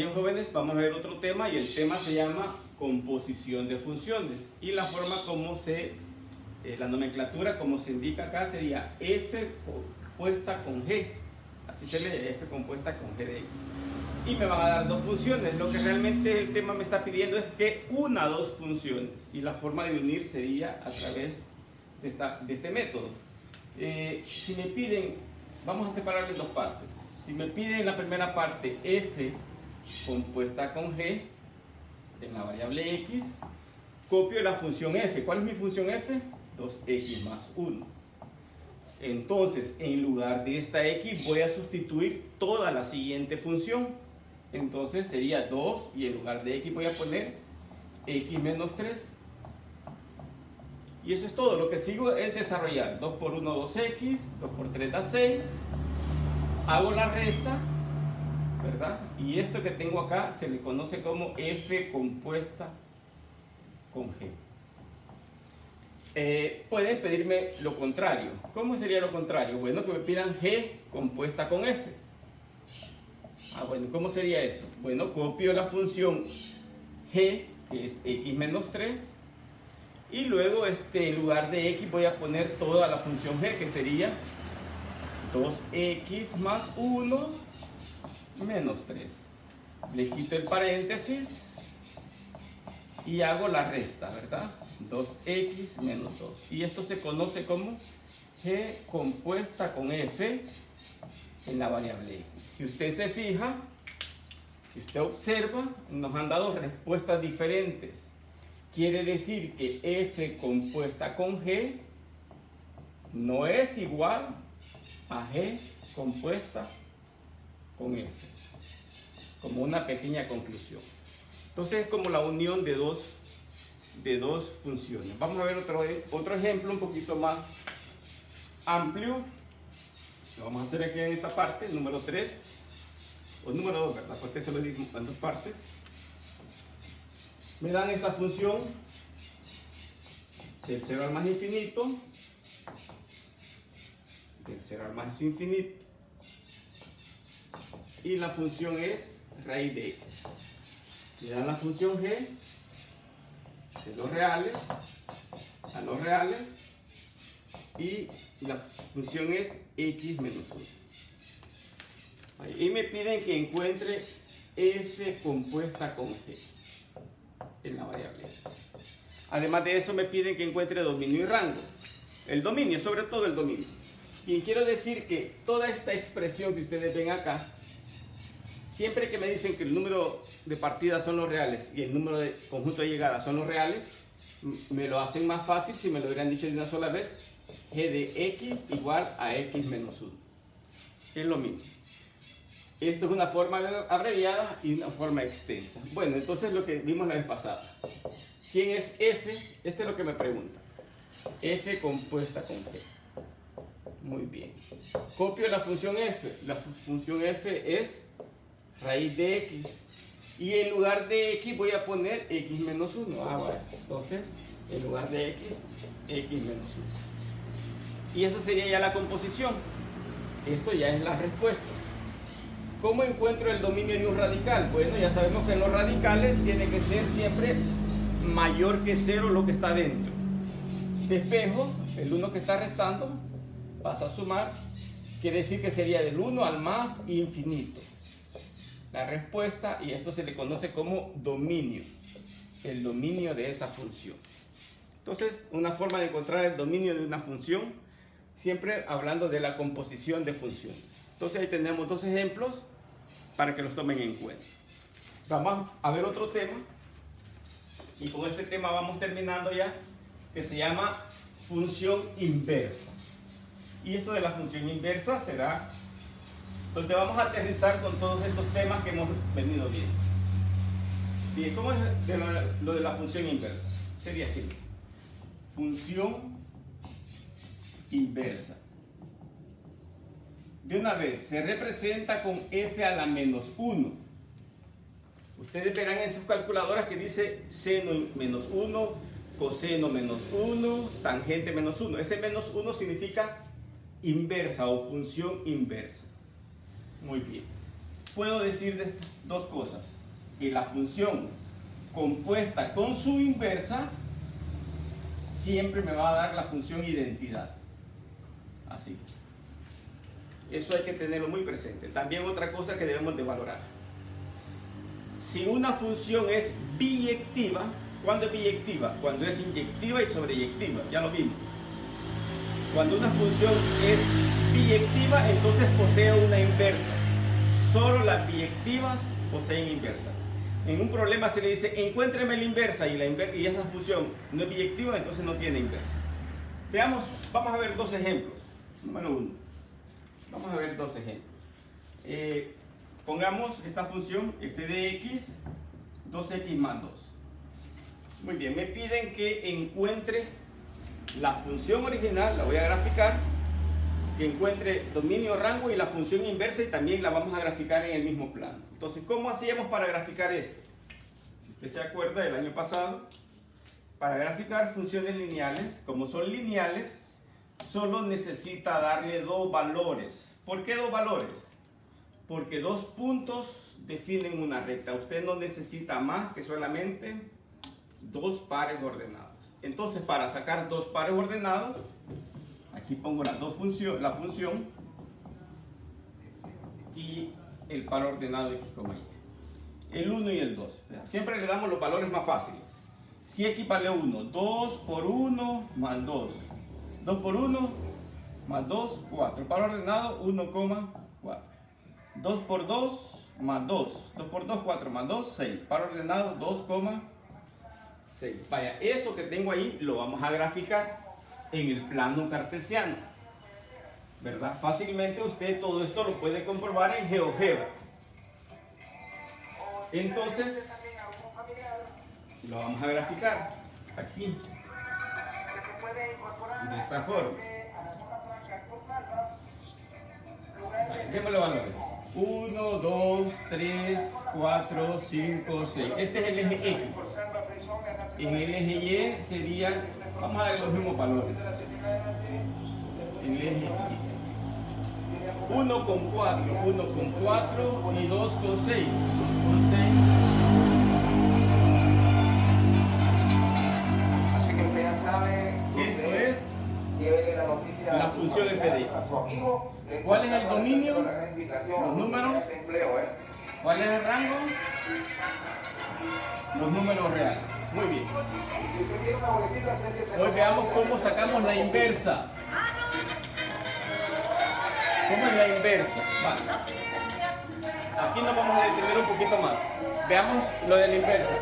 Bien, jóvenes, vamos a ver otro tema y el tema se llama composición de funciones y la forma como la nomenclatura como se indica acá sería f compuesta con g, así se lee, f compuesta con g de x, y me van a dar dos funciones. Lo que realmente el tema me está pidiendo es que una dos funciones y la forma de unir sería a través de este método. Si me piden, vamos a separarlo en dos partes. Si me piden la primera parte f compuesta con g en la variable x, copio la función f. ¿Cuál es mi función f? 2x más 1. Entonces, en lugar de esta x voy a sustituir toda la siguiente función. Entonces sería 2 y en lugar de x voy a poner x menos 3. Y eso es todo. Lo que sigo es desarrollar 2 por 1, 2x, 2 por 3 da 6. Hago la resta, ¿verdad? Y esto que tengo acá se le conoce como f compuesta con g. Pueden pedirme lo contrario. ¿Cómo sería lo contrario? Bueno, que me pidan g compuesta con f. Bueno, ¿cómo sería eso? Bueno, copio la función g, que es x menos 3, y luego en lugar de x voy a poner toda la función g, que sería 2x más 1 menos 3. Le quito el paréntesis y hago la resta, ¿verdad? 2x menos 2. Y esto se conoce como g compuesta con f en la variable x. Si usted se fija, si usted observa, nos han dado respuestas diferentes. Quiere decir que f compuesta con g no es igual a g compuesta con f. Como una pequeña conclusión. Entonces es como la unión de dos funciones. Vamos a ver otro ejemplo un poquito más amplio. Lo vamos a hacer aquí en esta parte, el número 3, o número 2, ¿verdad? Porque se lo digo en dos partes. Me dan esta función del 0 al más infinito, del 0 al más infinito, y la función es raíz de x. Me dan la función g de los reales a los reales y la función es x menos 1. Y me piden que encuentre f compuesta con g en la variable. Además de eso me piden que encuentre dominio y rango. El dominio, sobre todo el dominio. Y quiero decir que toda esta expresión que ustedes ven acá, siempre que me dicen que el número de partidas son los reales y el número de conjunto de llegadas son los reales, me lo hacen más fácil si me lo hubieran dicho de una sola vez. G de x igual a x menos 1. Es lo mismo. Esto es una forma abreviada y una forma extensa. Bueno, entonces lo que vimos la vez pasada. ¿Quién es f? Este es lo que me pregunta. F compuesta con g. Muy bien. Copio la función f. La función f es raíz de x. Y en lugar de x voy a poner x menos 1. Bueno. Entonces, en lugar de x, x menos 1. Y eso sería ya la composición. Esto ya es la respuesta. ¿Cómo encuentro el dominio de un radical? Bueno, ya sabemos que en los radicales tiene que ser siempre mayor que 0 lo que está dentro. Despejo, el 1 que está restando, pasa a sumar, quiere decir que sería del 1 al más infinito. La respuesta, y esto se le conoce como dominio, el dominio de esa función. Entonces, una forma de encontrar el dominio de una función, siempre hablando de la composición de funciones. Entonces ahí tenemos dos ejemplos para que los tomen en cuenta. Vamos a ver otro tema, y con este tema vamos terminando ya, que se llama función inversa. Y esto de la función inversa será donde vamos a aterrizar con todos estos temas que hemos venido viendo. Bien, ¿cómo es lo de la función inversa? Sería así. Función inversa. De una vez, se representa con f a la menos 1. Ustedes verán en sus calculadoras que dice seno menos 1, coseno menos 1, tangente menos 1. Ese menos 1 significa inversa o función inversa. Muy bien. puedo decir de estas dos cosas, que la función compuesta con su inversa siempre me va a dar la función identidad. Así. Eso hay que tenerlo muy presente. También otra cosa que debemos de valorar. Si una función es biyectiva, ¿cuándo es biyectiva? Cuando es inyectiva y sobreyectiva, ya lo vimos. Cuando una función es biyectiva, entonces posee una inversa. Solo las biyectivas poseen inversa. En un problema se le dice, encuéntreme la inversa y esa función no es biyectiva, entonces no tiene inversa. Veamos, vamos a ver dos ejemplos. Número uno. Vamos a ver dos ejemplos. Pongamos esta función f de x, 2x más 2. Muy bien, me piden que encuentre la función original, la voy a graficar, que encuentre dominio, rango y la función inversa, y también la vamos a graficar en el mismo plano. Entonces, ¿cómo hacíamos para graficar esto? Si usted se acuerda del año pasado, para graficar funciones lineales, como son lineales, solo necesita darle dos valores. ¿Por qué dos valores? Porque dos puntos definen una recta. Usted no necesita más que solamente dos pares ordenados. Entonces, para sacar dos pares ordenados, aquí pongo la función y el par ordenado x, y. El 1 y el 2. Siempre le damos los valores más fáciles. Si x vale 1, 2 por 1 más 2. 2 por 1 más 2, 4. Par ordenado, 1,4. 2 por 2 más 2. 2 por 2, 4 más 2, 6. Par ordenado, 2,6. Vaya, eso que tengo ahí lo vamos a graficar en el plano cartesiano, ¿verdad? Fácilmente usted todo esto lo puede comprobar en GeoGebra. Entonces, lo vamos a graficar aquí, de esta forma. Démosle valores. 1, 2, 3, 4, 5, 6. Este es el eje X. En el eje Y sería, vamos a dar los mismos valores. El eje Y. 1 con 4, 1 con 4 y 2 con 6. 2 con 6. Así que usted ya sabe. Esto es la función f de x. ¿Cuál es el dominio? Los números. ¿Cuál es el rango? Los números reales. Muy bien. Hoy veamos cómo sacamos la inversa. ¿Cómo es la inversa? Vale. Aquí nos vamos a detener un poquito más. Veamos lo de la inversa.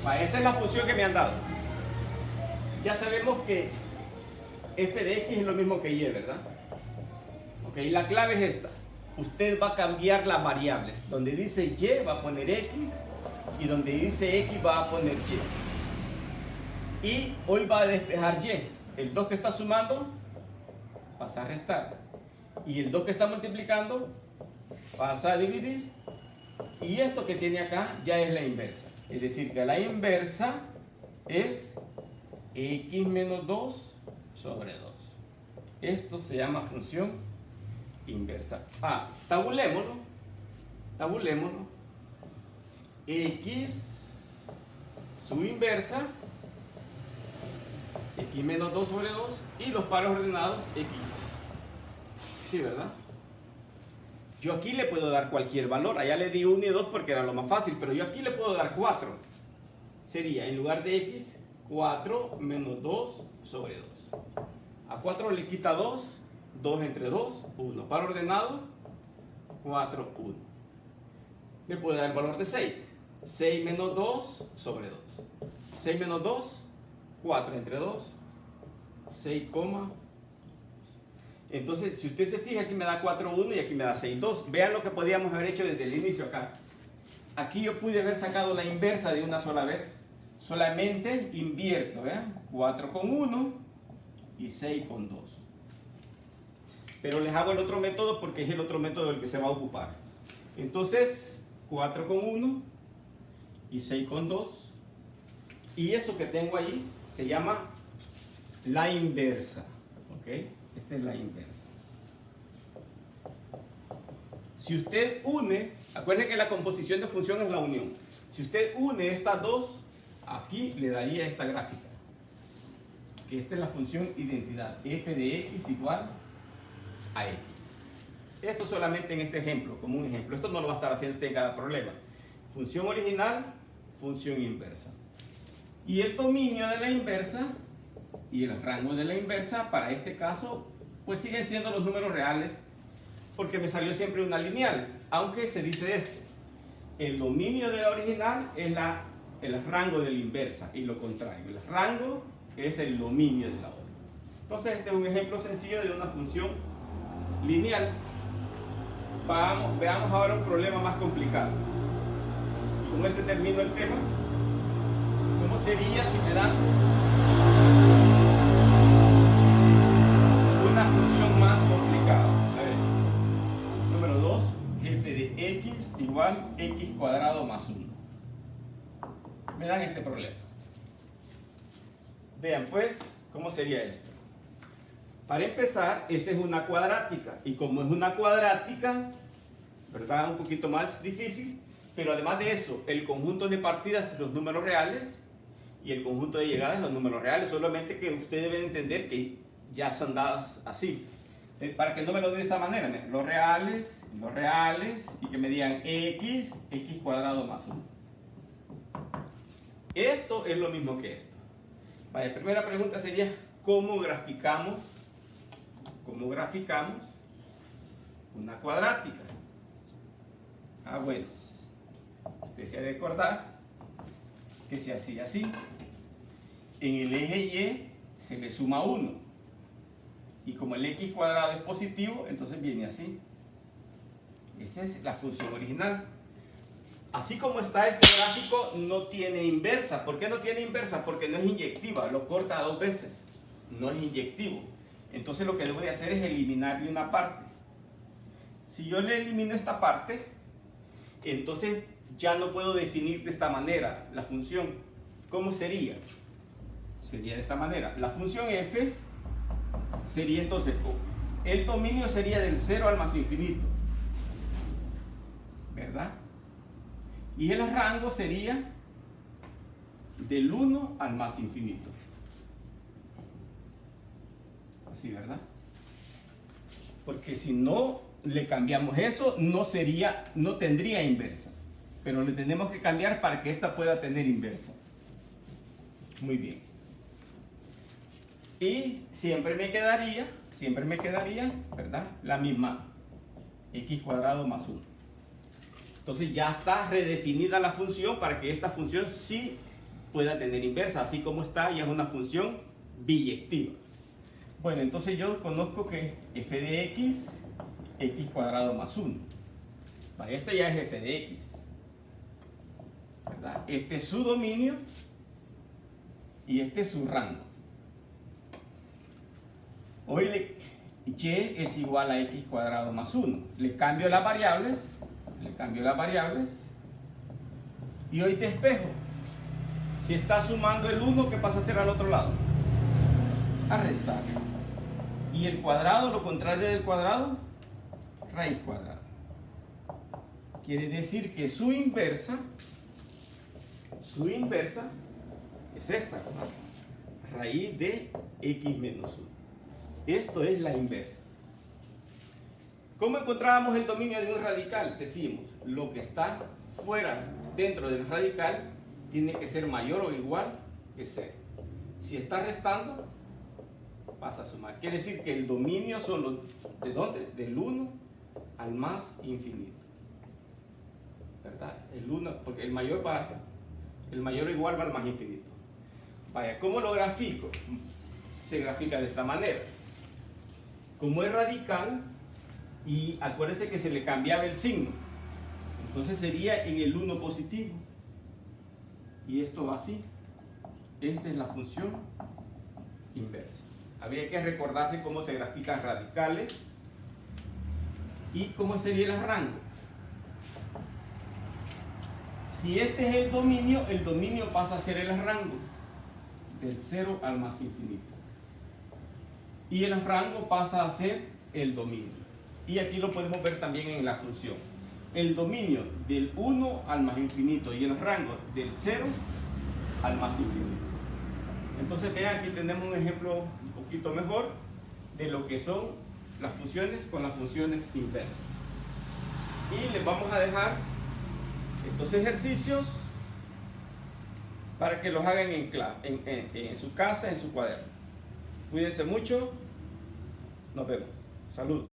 Vale, esa es la función que me han dado. Ya sabemos que f de x es lo mismo que y, ¿verdad? Ok, la clave es esta. Usted va a cambiar las variables. Donde dice y va a poner x y donde dice x va a poner y. Y hoy va a despejar y. El 2 que está sumando pasa a restar. Y el 2 que está multiplicando pasa a dividir. Y esto que tiene acá ya es la inversa. Es decir, que la inversa es x menos 2 sobre 2. Esto se llama función inversa. Tabulémoslo. X, su inversa, x menos 2 sobre 2, y los pares ordenados, x. Sí, ¿verdad? Yo aquí le puedo dar cualquier valor. Allá le di 1 y 2 porque era lo más fácil, pero yo aquí le puedo dar 4. Sería, en lugar de x, 4 menos 2 sobre 2. A 4 le quita 2, 2 entre 2, 1. Par ordenado, 4, 1. Le puedo dar el valor de 6. 6 menos 2 sobre 2. 6 menos 2, 4 entre 2, 6, entonces, si usted se fija, aquí me da 4, 1 y aquí me da 6, 2. Vean lo que podíamos haber hecho desde el inicio acá. Aquí yo pude haber sacado la inversa de una sola vez. Solamente invierto, ¿vean? 4 con 1 y 6 con 2. Pero les hago el otro método porque es el otro método del que se va a ocupar. Entonces, 4 con 1 y 6 con 2. Y eso que tengo ahí se llama la inversa. ¿Ok? Esta es la inversa. Si usted une, acuérdense que la composición de función es la unión. Si usted une estas dos, aquí le daría esta gráfica. Que esta es la función identidad, f de x igual a x. Esto solamente en este ejemplo, como un ejemplo. Esto no lo va a estar haciendo usted en cada problema. Función original, función inversa. Y el dominio de la inversa y el rango de la inversa, para este caso, pues siguen siendo los números reales, porque me salió siempre una lineal, aunque se dice esto: el dominio de la original es el rango de la inversa, y lo contrario, el rango es el dominio de la otra. Entonces este es un ejemplo sencillo de una función lineal. Veamos ahora un problema más complicado. Y con este termino el tema. ¿Cómo sería si me dan una función más complicada? A ver, número 2, f de x igual x cuadrado más 1. Me dan este problema. Vean pues, ¿cómo sería esto? Para empezar, esa es una cuadrática. Y como es una cuadrática, ¿verdad? Un poquito más difícil. Pero además de eso, el conjunto de partidas, los números reales, y el conjunto de llegadas, los números reales. Solamente que ustedes deben entender que ya son dadas así. Para que no me lo den de esta manera. Los reales, y que me digan x cuadrado más 1. Esto es lo mismo que esto. Vaya, primera pregunta sería, ¿cómo graficamos una cuadrática? Bueno, usted se ha de acordar que se hacía así. En el eje Y se le suma 1. Y como el x cuadrado es positivo, entonces viene así. Esa es la función original. Así como está este gráfico, no tiene inversa. ¿Por qué no tiene inversa? Porque no es inyectiva, lo corta 2 veces. No es inyectivo. Entonces lo que debo de hacer es eliminarle una parte. Si yo le elimino esta parte, entonces ya no puedo definir de esta manera la función. ¿Cómo sería? Sería de esta manera. La función f sería entonces, el dominio sería del 0 al más infinito, ¿verdad? Y el rango sería del 1 al más infinito. Así, ¿verdad? Porque si no le cambiamos eso, no tendría inversa. Pero le tenemos que cambiar para que esta pueda tener inversa. Muy bien. Y siempre me quedaría, ¿verdad? La misma x cuadrado más 1. Entonces ya está redefinida la función para que esta función sí pueda tener inversa. Así como está, ya es una función biyectiva. Bueno, entonces yo conozco que f de x cuadrado más 1. Este ya es f de x, ¿verdad? Este es su dominio y este es su rango. Hoy y es igual a x cuadrado más 1. Le cambio las variables. Y hoy despejo. Si está sumando el 1, ¿qué pasa a hacer al otro lado? A restar. Y el cuadrado, lo contrario del cuadrado, raíz cuadrada. Quiere decir que su inversa es esta, ¿no? Raíz de x menos 1. Esto es la inversa. ¿Cómo encontrábamos el dominio de un radical? Decimos, lo que está fuera, dentro del radical, tiene que ser mayor o igual que 0. Si está restando, pasa a sumar. Quiere decir que el dominio son los, ¿de dónde? Del 1 al más infinito, ¿verdad? El 1, porque el mayor igual va al más infinito. Vaya, ¿cómo lo grafico? Se grafica de esta manera. Como es radical, y acuérdense que se le cambiaba el signo, entonces sería en el 1 positivo. Y esto va así. Esta es la función inversa. Habría que recordarse cómo se grafican radicales y cómo sería el rango. Si este es el dominio pasa a ser el rango del 0 al más infinito. Y el rango pasa a ser el dominio. Y aquí lo podemos ver también en la función. El dominio del 1 al más infinito y el rango del 0 al más infinito. Entonces vean, aquí tenemos un ejemplo un poquito mejor de lo que son las funciones con las funciones inversas. Y les vamos a dejar estos ejercicios para que los hagan en su casa, en su cuaderno. Cuídense mucho. Nos vemos. Saludos.